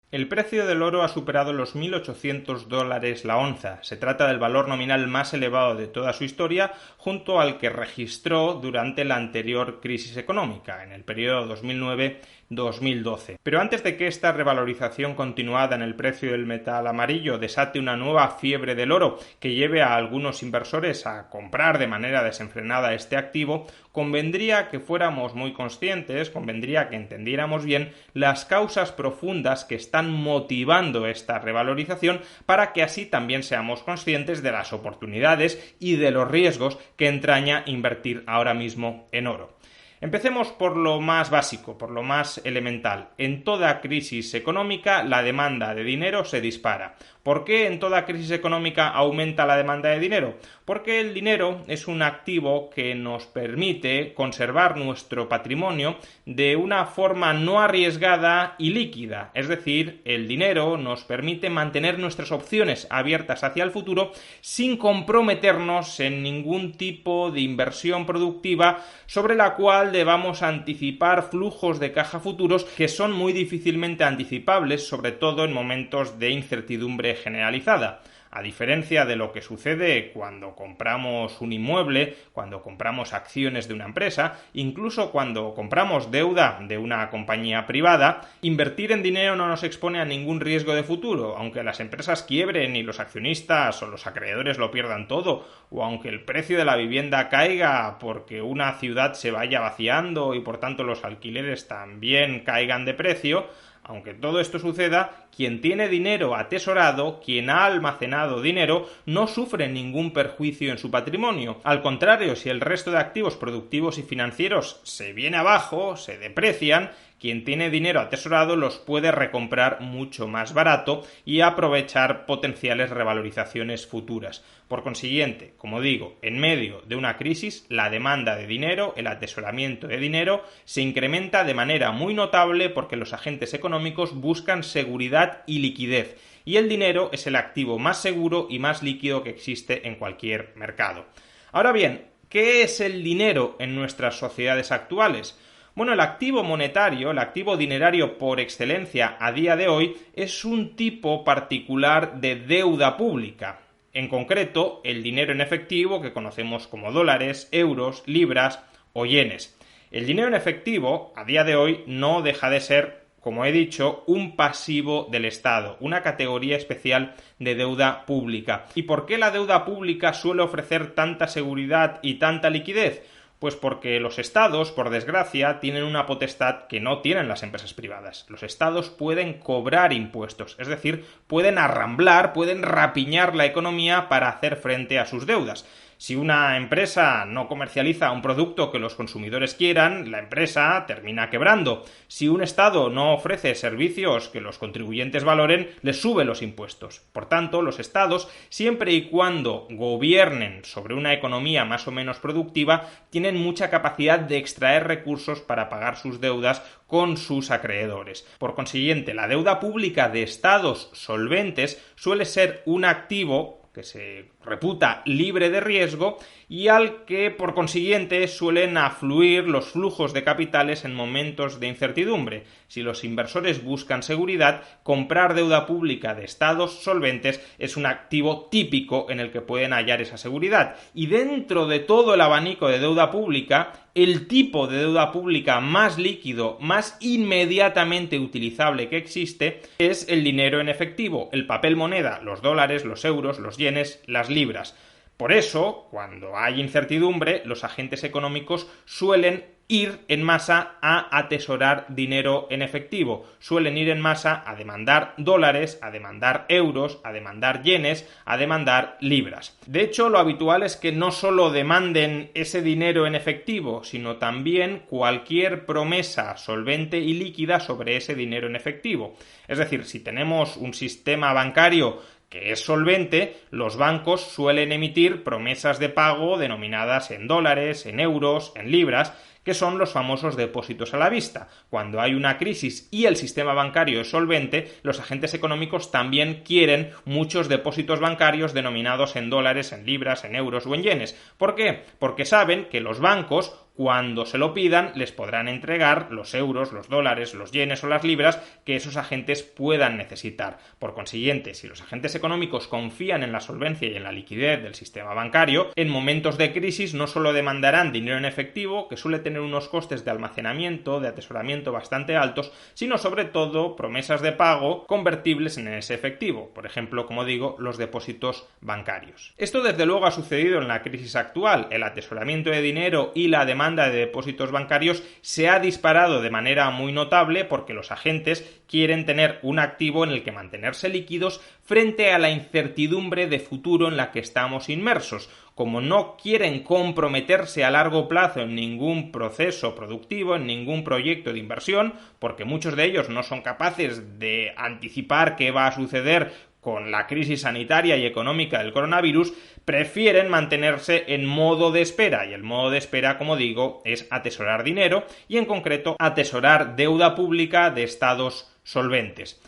El precio del oro ha superado los $1.800 la onza. Se trata del valor nominal más elevado de toda su historia, junto al que registró durante la anterior crisis económica, en el periodo 2009-2012. Pero antes de que esta revalorización continuada en el precio del metal amarillo desate una nueva fiebre del oro que lleve a algunos inversores a comprar de manera desenfrenada este activo, convendría que fuéramos muy conscientes, convendría que entendiéramos bien las causas profundas que están motivando esta revalorización, para que así también seamos conscientes de las oportunidades y de los riesgos que entraña invertir ahora mismo en oro. Empecemos por lo más básico, por lo más elemental. En toda crisis económica la demanda de dinero se dispara. ¿Por qué en toda crisis económica aumenta la demanda de dinero? Porque el dinero es un activo que nos permite conservar nuestro patrimonio de una forma no arriesgada y líquida. Es decir, el dinero nos permite mantener nuestras opciones abiertas hacia el futuro sin comprometernos en ningún tipo de inversión productiva sobre la cual debamos anticipar flujos de caja futuros que son muy difícilmente anticipables, sobre todo en momentos de incertidumbre generalizada. A diferencia de lo que sucede cuando compramos un inmueble, cuando compramos acciones de una empresa, incluso cuando compramos deuda de una compañía privada, invertir en dinero no nos expone a ningún riesgo de futuro, aunque las empresas quiebren y los accionistas o los acreedores lo pierdan todo, o aunque el precio de la vivienda caiga porque una ciudad se vaya vaciando y por tanto los alquileres también caigan de precio. Aunque todo esto suceda, quien tiene dinero atesorado, quien ha almacenado dinero, no sufre ningún perjuicio en su patrimonio. Al contrario, si el resto de activos productivos y financieros se viene abajo, se deprecian, quien tiene dinero atesorado los puede recomprar mucho más barato y aprovechar potenciales revalorizaciones futuras. Por consiguiente, como digo, en medio de una crisis, la demanda de dinero, el atesoramiento de dinero, se incrementa de manera muy notable porque los agentes económicos buscan seguridad y liquidez, y el dinero es el activo más seguro y más líquido que existe en cualquier mercado. Ahora bien, ¿qué es el dinero en nuestras sociedades actuales? Bueno, el activo monetario, el activo dinerario por excelencia a día de hoy, es un tipo particular de deuda pública. En concreto, el dinero en efectivo que conocemos como dólares, euros, libras o yenes. El dinero en efectivo, a día de hoy, no deja de ser, como he dicho, un pasivo del Estado, una categoría especial de deuda pública. ¿Y por qué la deuda pública suele ofrecer tanta seguridad y tanta liquidez? Pues porque los estados, por desgracia, tienen una potestad que no tienen las empresas privadas. Los estados pueden cobrar impuestos, es decir, pueden arramblar, pueden rapiñar la economía para hacer frente a sus deudas. Si una empresa no comercializa un producto que los consumidores quieran, la empresa termina quebrando. Si un Estado no ofrece servicios que los contribuyentes valoren, les sube los impuestos. Por tanto, los Estados, siempre y cuando gobiernen sobre una economía más o menos productiva, tienen mucha capacidad de extraer recursos para pagar sus deudas con sus acreedores. Por consiguiente, la deuda pública de Estados solventes suele ser un activo que se reputa libre de riesgo y al que, por consiguiente, suelen afluir los flujos de capitales en momentos de incertidumbre. Si los inversores buscan seguridad, comprar deuda pública de estados solventes es un activo típico en el que pueden hallar esa seguridad. Y dentro de todo el abanico de deuda pública, el tipo de deuda pública más líquido, más inmediatamente utilizable que existe, es el dinero en efectivo, el papel moneda, los dólares, los euros, los yenes, las libras. Por eso, cuando hay incertidumbre, los agentes económicos suelen ir en masa a atesorar dinero en efectivo, suelen ir en masa a demandar dólares, a demandar euros, a demandar yenes, a demandar libras. De hecho, lo habitual es que no solo demanden ese dinero en efectivo, sino también cualquier promesa solvente y líquida sobre ese dinero en efectivo. Es decir, si tenemos un sistema bancario que es solvente, los bancos suelen emitir promesas de pago denominadas en dólares, en euros, en libras, que son los famosos depósitos a la vista. Cuando hay una crisis y el sistema bancario es solvente, los agentes económicos también quieren muchos depósitos bancarios denominados en dólares, en libras, en euros o en yenes. ¿Por qué? Porque saben que los bancos, Cuando se lo pidan, les podrán entregar los euros, los dólares, los yenes o las libras que esos agentes puedan necesitar. Por consiguiente, si los agentes económicos confían en la solvencia y en la liquidez del sistema bancario, en momentos de crisis no solo demandarán dinero en efectivo, que suele tener unos costes de almacenamiento, de atesoramiento bastante altos, sino sobre todo promesas de pago convertibles en ese efectivo, por ejemplo, como digo, los depósitos bancarios. Esto desde luego ha sucedido en la crisis actual. El atesoramiento de dinero y la demanda de depósitos bancarios se ha disparado de manera muy notable porque los agentes quieren tener un activo en el que mantenerse líquidos frente a la incertidumbre de futuro en la que estamos inmersos. Como no quieren comprometerse a largo plazo en ningún proceso productivo, en ningún proyecto de inversión, porque muchos de ellos no son capaces de anticipar qué va a suceder con la crisis sanitaria y económica del coronavirus, prefieren mantenerse en modo de espera, y el modo de espera, como digo, es atesorar dinero y en concreto atesorar deuda pública de estados solventes.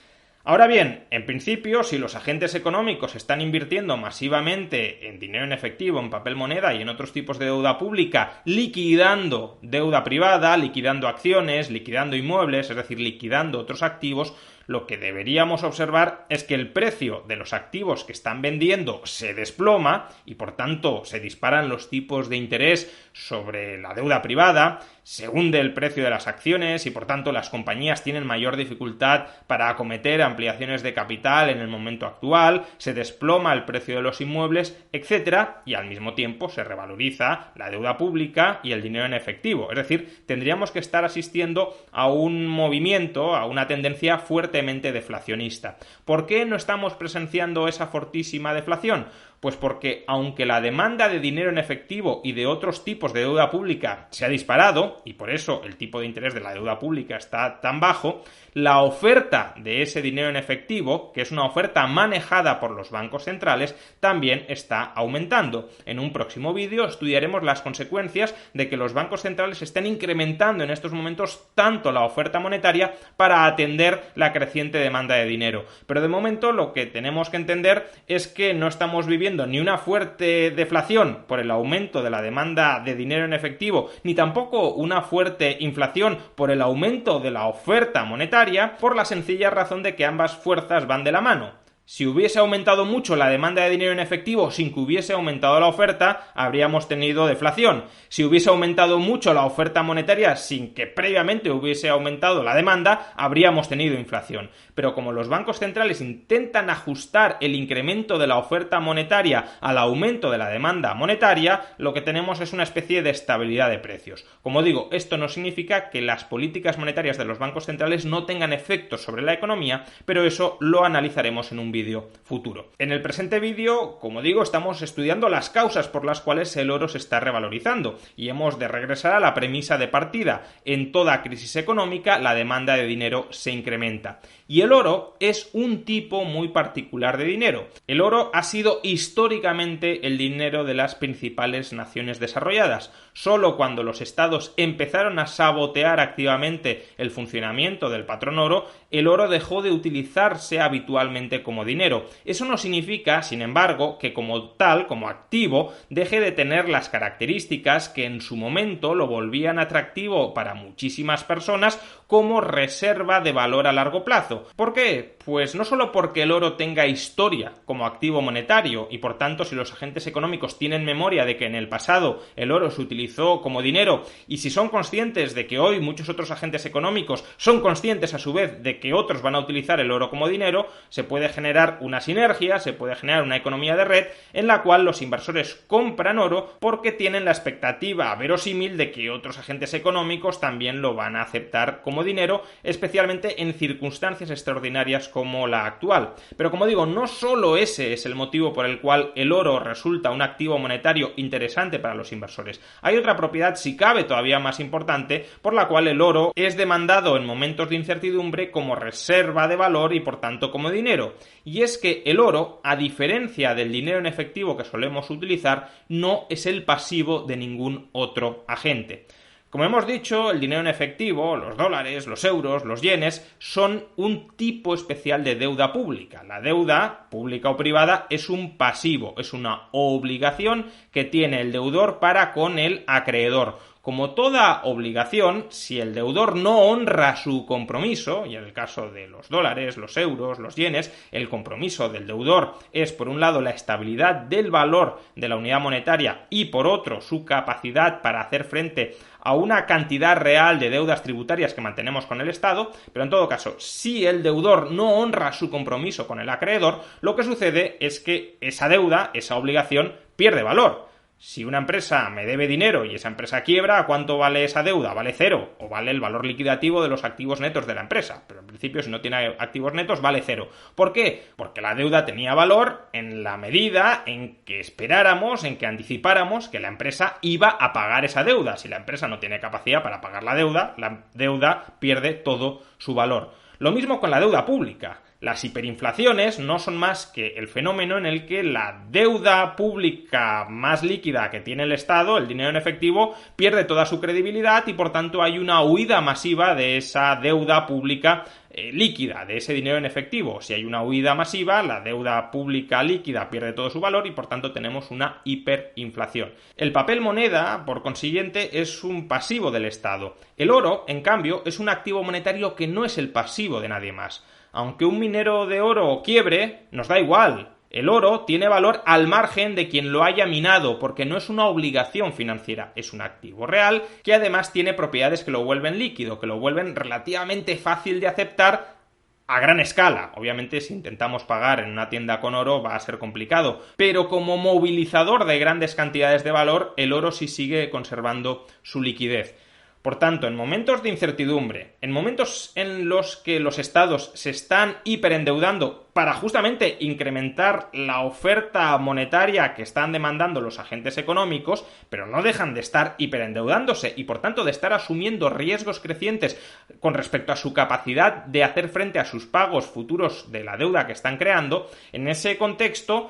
Ahora bien, en principio, si los agentes económicos están invirtiendo masivamente en dinero en efectivo, en papel moneda y en otros tipos de deuda pública, liquidando deuda privada, liquidando acciones, liquidando inmuebles, es decir, liquidando otros activos, lo que deberíamos observar es que el precio de los activos que están vendiendo se desploma y por tanto se disparan los tipos de interés sobre la deuda privada, se hunde el precio de las acciones y por tanto las compañías tienen mayor dificultad para acometer ampliaciones de capital en el momento actual, se desploma el precio de los inmuebles, etcétera, y al mismo tiempo se revaloriza la deuda pública y el dinero en efectivo. Es decir, tendríamos que estar asistiendo a un movimiento, a una tendencia fuertemente deflacionista. ¿Por qué no estamos presenciando esa fortísima deflación? Pues porque aunque la demanda de dinero en efectivo y de otros tipos de deuda pública se ha disparado, y por eso el tipo de interés de la deuda pública está tan bajo, la oferta de ese dinero en efectivo, que es una oferta manejada por los bancos centrales, también está aumentando. En un próximo vídeo estudiaremos las consecuencias de que los bancos centrales estén incrementando en estos momentos tanto la oferta monetaria para atender la creciente demanda de dinero. Pero de momento lo que tenemos que entender es que no estamos viviendo ni una fuerte deflación por el aumento de la demanda de dinero en efectivo, ni tampoco una fuerte inflación por el aumento de la oferta monetaria, por la sencilla razón de que ambas fuerzas van de la mano. Si hubiese aumentado mucho la demanda de dinero en efectivo sin que hubiese aumentado la oferta, habríamos tenido deflación. Si hubiese aumentado mucho la oferta monetaria sin que previamente hubiese aumentado la demanda, habríamos tenido inflación. Pero como los bancos centrales intentan ajustar el incremento de la oferta monetaria al aumento de la demanda monetaria, lo que tenemos es una especie de estabilidad de precios. Como digo, esto no significa que las políticas monetarias de los bancos centrales no tengan efectos sobre la economía, pero eso lo analizaremos en un vídeo futuro. En el presente vídeo, como digo, estamos estudiando las causas por las cuales el oro se está revalorizando y hemos de regresar a la premisa de partida. En toda crisis económica, la demanda de dinero se incrementa. Y el oro es un tipo muy particular de dinero. El oro ha sido históricamente el dinero de las principales naciones desarrolladas. Solo cuando los estados empezaron a sabotear activamente el funcionamiento del patrón oro, el oro dejó de utilizarse habitualmente como dinero. Eso no significa, sin embargo, que como tal, como activo, deje de tener las características que en su momento lo volvían atractivo para muchísimas personas como reserva de valor a largo plazo. ¿Por qué? Pues no solo porque el oro tenga historia como activo monetario y por tanto si los agentes económicos tienen memoria de que en el pasado el oro se utilizó como dinero y si son conscientes de que hoy muchos otros agentes económicos son conscientes a su vez de que otros van a utilizar el oro como dinero, se puede generar una sinergia, se puede generar una economía de red en la cual los inversores compran oro porque tienen la expectativa verosímil de que otros agentes económicos también lo van a aceptar como dinero, especialmente en circunstancias extraordinarias como la actual. Pero como digo, no solo ese es el motivo por el cual el oro resulta un activo monetario interesante para los inversores. Hay otra propiedad, si cabe todavía más importante, por la cual el oro es demandado en momentos de incertidumbre como reserva de valor y por tanto como dinero. Y es que el oro, a diferencia del dinero en efectivo que solemos utilizar, no es el pasivo de ningún otro agente. Como hemos dicho, el dinero en efectivo, los dólares, los euros, los yenes, son un tipo especial de deuda pública. La deuda, pública o privada, es un pasivo, es una obligación que tiene el deudor para con el acreedor. Como toda obligación, si el deudor no honra su compromiso, y en el caso de los dólares, los euros, los yenes, el compromiso del deudor es, por un lado, la estabilidad del valor de la unidad monetaria y, por otro, su capacidad para hacer frente a una cantidad real de deudas tributarias que mantenemos con el Estado, pero en todo caso, si el deudor no honra su compromiso con el acreedor, lo que sucede es que esa deuda, esa obligación, pierde valor. Si una empresa me debe dinero y esa empresa quiebra, ¿cuánto vale esa deuda? ¿Vale cero? ¿O vale el valor liquidativo de los activos netos de la empresa? Pero en principio, si no tiene activos netos, vale cero. ¿Por qué? Porque la deuda tenía valor en la medida en que esperáramos, en que anticipáramos que la empresa iba a pagar esa deuda. Si la empresa no tiene capacidad para pagar la deuda pierde todo su valor. Lo mismo con la deuda pública. Las hiperinflaciones no son más que el fenómeno en el que la deuda pública más líquida que tiene el Estado, el dinero en efectivo, pierde toda su credibilidad y por tanto hay una huida masiva de esa deuda pública líquida, de ese dinero en efectivo. Si hay una huida masiva, la deuda pública líquida pierde todo su valor y por tanto tenemos una hiperinflación. El papel moneda, por consiguiente, es un pasivo del Estado. El oro, en cambio, es un activo monetario que no es el pasivo de nadie más. Aunque un minero de oro quiebre, nos da igual. El oro tiene valor al margen de quien lo haya minado, porque no es una obligación financiera, es un activo real que además tiene propiedades que lo vuelven líquido, que lo vuelven relativamente fácil de aceptar a gran escala. Obviamente, si intentamos pagar en una tienda con oro va a ser complicado, pero como movilizador de grandes cantidades de valor, el oro sí sigue conservando su liquidez. Por tanto, en momentos de incertidumbre, en momentos en los que los estados se están hiperendeudando para justamente incrementar la oferta monetaria que están demandando los agentes económicos, pero no dejan de estar hiperendeudándose y por tanto de estar asumiendo riesgos crecientes con respecto a su capacidad de hacer frente a sus pagos futuros de la deuda que están creando, en ese contexto,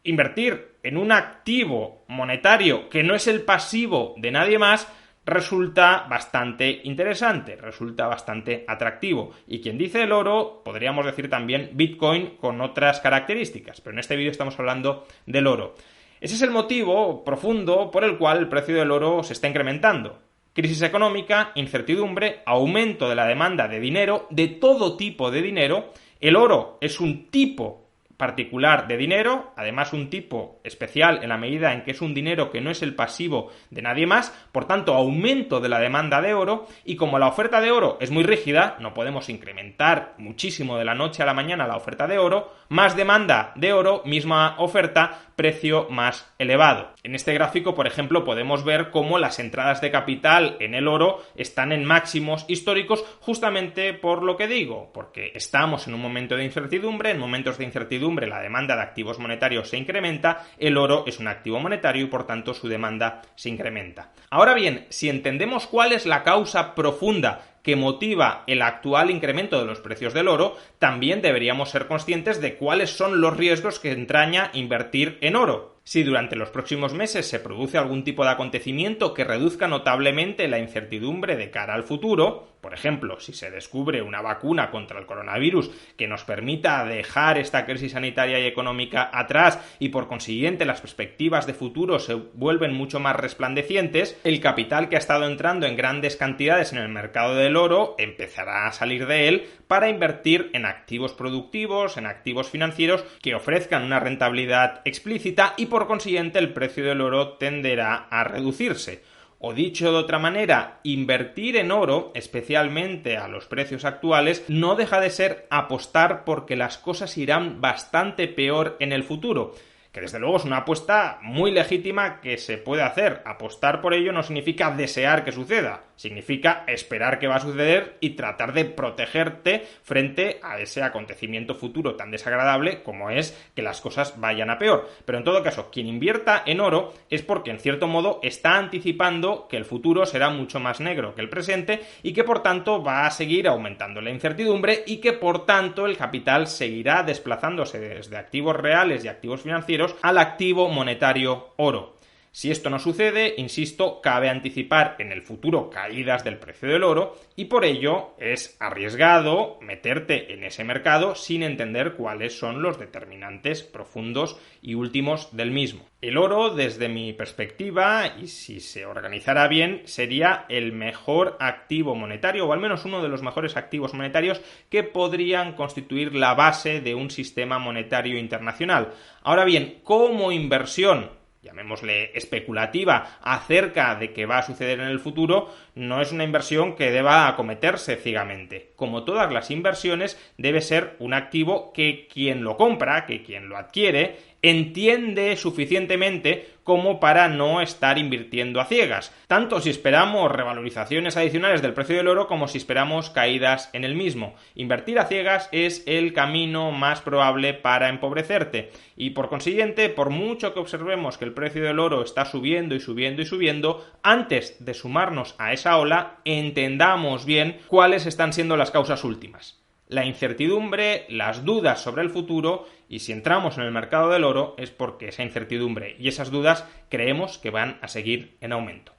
invertir en un activo monetario que no es el pasivo de nadie más resulta bastante interesante, resulta bastante atractivo. Y quien dice el oro, podríamos decir también Bitcoin con otras características, pero en este vídeo estamos hablando del oro. Ese es el motivo profundo por el cual el precio del oro se está incrementando. Crisis económica, incertidumbre, aumento de la demanda de dinero, de todo tipo de dinero. El oro es un tipo particular de dinero, además un tipo especial en la medida en que es un dinero que no es el pasivo de nadie más, por tanto aumento de la demanda de oro, y como la oferta de oro es muy rígida, no podemos incrementar muchísimo de la noche a la mañana la oferta de oro, más demanda de oro, misma oferta, precio más elevado. En este gráfico, por ejemplo, podemos ver cómo las entradas de capital en el oro están en máximos históricos justamente por lo que digo, porque estamos en un momento de incertidumbre, en momentos de incertidumbre la demanda de activos monetarios se incrementa, el oro es un activo monetario y por tanto su demanda se incrementa. Ahora bien, si entendemos cuál es la causa profunda que motiva el actual incremento de los precios del oro, también deberíamos ser conscientes de cuáles son los riesgos que entraña invertir en oro. Si durante los próximos meses se produce algún tipo de acontecimiento que reduzca notablemente la incertidumbre de cara al futuro, por ejemplo, si se descubre una vacuna contra el coronavirus que nos permita dejar esta crisis sanitaria y económica atrás y por consiguiente las perspectivas de futuro se vuelven mucho más resplandecientes, el capital que ha estado entrando en grandes cantidades en el mercado del oro empezará a salir de él para invertir en activos productivos, en activos financieros que ofrezcan una rentabilidad explícita y por consiguiente el precio del oro tenderá a reducirse. O dicho de otra manera, invertir en oro, especialmente a los precios actuales, no deja de ser apostar porque las cosas irán bastante peor en el futuro. Que desde luego es una apuesta muy legítima que se puede hacer. Apostar por ello no significa desear que suceda, significa esperar que va a suceder y tratar de protegerte frente a ese acontecimiento futuro tan desagradable como es que las cosas vayan a peor. Pero en todo caso, quien invierta en oro es porque en cierto modo está anticipando que el futuro será mucho más negro que el presente y que por tanto va a seguir aumentando la incertidumbre y que por tanto el capital seguirá desplazándose desde activos reales y activos financieros al activo monetario oro. Si esto no sucede, insisto, cabe anticipar en el futuro caídas del precio del oro y por ello es arriesgado meterte en ese mercado sin entender cuáles son los determinantes profundos y últimos del mismo. El oro, desde mi perspectiva, y si se organizara bien, sería el mejor activo monetario, o al menos uno de los mejores activos monetarios que podrían constituir la base de un sistema monetario internacional. Ahora bien, como inversión, llamémosle especulativa, acerca de qué va a suceder en el futuro, no es una inversión que deba acometerse ciegamente. Como todas las inversiones, debe ser un activo que quien lo compra, que quien lo adquiere, entiende suficientemente como para no estar invirtiendo a ciegas, tanto si esperamos revalorizaciones adicionales del precio del oro como si esperamos caídas en el mismo. Invertir a ciegas es el camino más probable para empobrecerte y por consiguiente, por mucho que observemos que el precio del oro está subiendo y subiendo y subiendo, antes de sumarnos a esa ola, entendamos bien cuáles están siendo las causas últimas. La incertidumbre, las dudas sobre el futuro, y si entramos en el mercado del oro es porque esa incertidumbre y esas dudas creemos que van a seguir en aumento.